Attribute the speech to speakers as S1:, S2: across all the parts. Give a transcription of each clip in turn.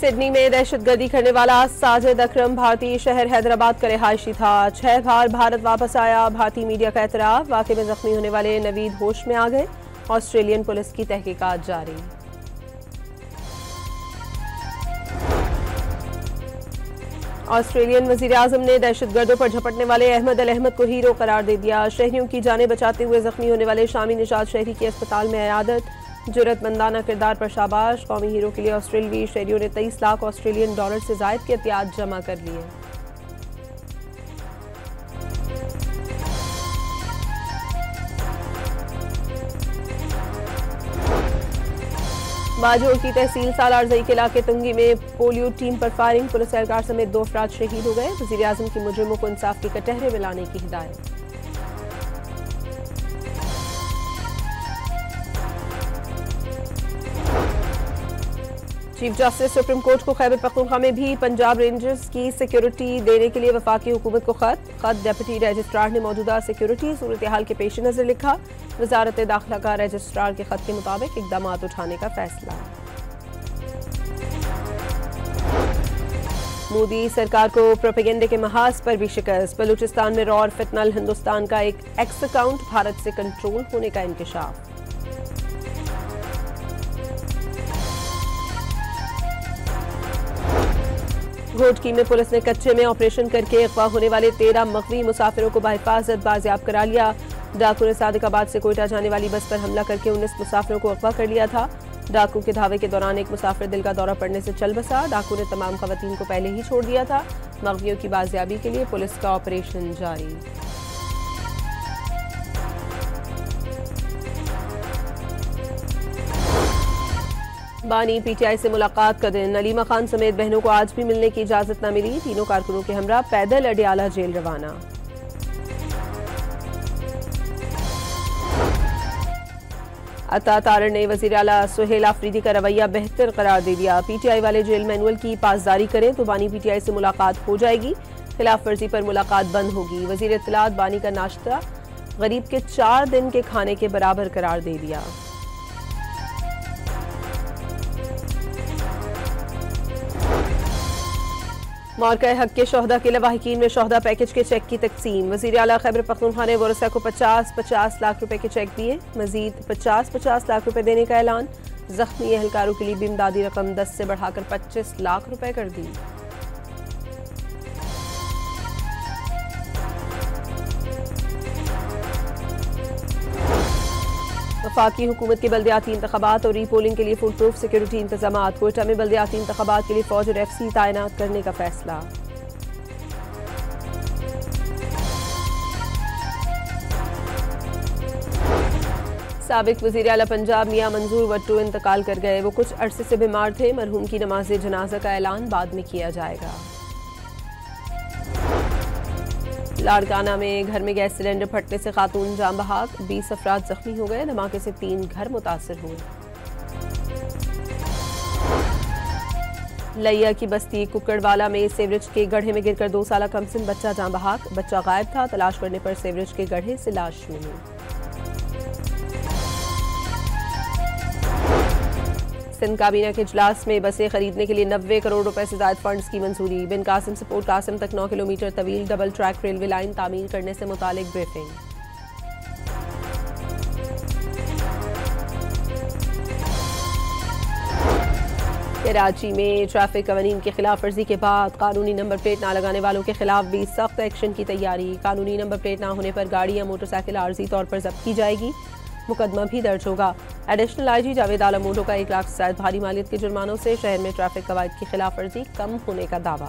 S1: Sydney में दहशतगर्दी करने वाला साजिद अकरम भारतीय शहर हैदराबाद का रिहायशी था। 6 बार भारत वापस आया। भारतीय मीडिया का एतराफ। वाक़े में जख्मी होने वाले नवीद होश में आ गए। ऑस्ट्रेलियन पुलिस की तहकीकात जारी। ऑस्ट्रेलियन वज़ीर-ए-आज़म ने दहशतगर्दों पर झपटने वाले अहमद अल अहमद को हीरो करार दे दिया। शहरियों की जानें बचाते हुए जख्मी होने वाले शामी निजात शहरी की अस्पताल में इयादत। जुर्रतमंदाना किरदार पर शाबाश। कौमी हीरो के लिए ऑस्ट्रेलियाई शहरियों ने 23 लाख ऑस्ट्रेलियन डॉलर से जायद के एहतियात जमा कर लिए। बाजोड़ की तहसील सालारजई के इलाके तुंगी में पोलियो टीम पर फायरिंग। पुलिस एहलकार समेत 2 अफराद शहीद हो गए। वज़ीर-ए-आज़म की मुजरिमों को इंसाफ की कटहरे में लाने की हिदायत। चीफ जस्टिस सुप्रीम कोर्ट को खैबर पख्तूनख्वा में भी पंजाब रेंजर्स की सिक्योरिटी देने के लिए वफाकी हुकूमत को खत डेप्यूटी रजिस्ट्रार ने मौजूदा सिक्योरिटी सूरत हाल के पेश नज़र लिखा। वजारत दाखिला का रजिस्ट्रार के खत के मुताबिक इकदाम उठाने का फैसला। मोदी सरकार को प्रोपेगेंडे के महाज पर भी शिकस्त। बलूचिस्तान में रॉ और फितनल हिंदुस्तान का एक एक्स अकाउंट भारत से कंट्रोल होने का इंकशाफ। घोटकी में पुलिस ने कच्चे में ऑपरेशन करके अगवा होने वाले 13 मगवी मुसाफिरों को बाहिफाजत बाजियाब करा लिया। डाकू ने सादिकाबाद से कोयटा जाने वाली बस पर हमला करके 19 मुसाफिरों को अगवा कर लिया था। डाकू के धावे के दौरान एक मुसाफिर दिल का दौरा पड़ने से चल बसा। डाकू ने तमाम खवातीन को पहले ही छोड़ दिया था। मगवियों की बाजियाबी के लिए पुलिस का ऑपरेशन जारी। बानी पीटीआई से मुलाकात का दिन। नलीमा खान समेत बहनों को आज भी मिलने की इजाजत न मिली। तीनों कारकुनों के हमरा पैदल अडियाला जेल रवाना। अता तारड़ ने वज़ीर आला सुहेल आफरीदी का रवैया बेहतर करार दे दिया। पीटीआई वाले जेल मैनुअल की पासदारी करें तो बानी पीटीआई से मुलाकात हो जाएगी। खिलाफ वर्जी पर मुलाकात बंद होगी। वज़ीर इत्तलात बानी का नाश्ता गरीब के 4 दिन के खाने के बराबर करार दे दिया। मौका हक के शोहदा के लवाहिकीन में शोहदा पैकेज के चेक की तकसीम। वज़ीर आला खैबर पख्तूनख्वा ने वरसा को 50-50 लाख रुपए के चेक दिए। मजीद 50-50 लाख रुपए देने का ऐलान। जख्मी एहलकारों के लिए भी इमदादी रकम 10 से बढ़ाकर 25 लाख रुपए कर दी। वफाकी हुकूमत के बल्दियाती इंतखाबात और रीपोलिंग के लिए फुल प्रूफ सिक्योरिटी इंतजामात। कोयटा में बल्दियाती इंतखाबात के लिए फौज और FC तैनात करने का फैसला। साबिक वज़ीर आला पंजाब मियां मंजूर वट्टू इंतकाल कर गए। वो कुछ अरसे से बीमार थे। मरहूम की नमाज जनाजा का ऐलान बाद में किया जाएगा। लाड़काना में घर में गैस सिलेंडर फटने से खातून जान बहक। 20 अफराद जख्मी हो गए। धमाके से 3 घर मुतासिर हुए। लैया की बस्ती कुकड़वाला में सेवरेज के गड्ढे में गिरकर 2 साला कमसिन बच्चा जान बहक। बच्चा गायब था। तलाश करने पर सेवरेज के गड्ढे से लाश मिली। सिंध काबीना के इजलास में बसें खरीदने के लिए 90 करोड़ रुपए से ज्यादा फंड्स की मंजूरी। बिन कासिम से पोर्ट कासिम तक 9 किलोमीटर तवील डबल ट्रैक रेलवे लाइन तामीर करने से मुतालिक ब्रीफिंग। कराची में ट्रैफिक कवानीन की खिलाफ वर्जी के बाद कानूनी नंबर प्लेट ना लगाने वालों के खिलाफ भी सख्त एक्शन की तैयारी। कानूनी नंबर प्लेट ना होने पर गाड़ी या मोटरसाइकिल आर्जी तौर पर जब्त की जाएगी। मुकदमा भी दर्ज होगा। एडिशनल IG जावेद आलम मोटो का 1 लाख से ज्यादा भारी मालियत के जुर्मानों से शहर में ट्रैफिक कवायद की खिलाफ वर्जी कम होने का दावा।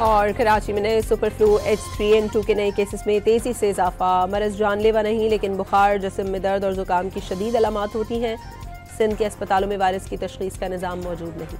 S1: और कराची में नए सुपर फ्लू H3N2 के नए केसेस में तेजी से इजाफा। मरज जानलेवा नहीं लेकिन बुखार, जिस्म में दर्द और जुकाम की शदीद अलामात होती हैं। सिंध के अस्पतालों में वायरस की तशखीस का निज़ाम मौजूद नहीं।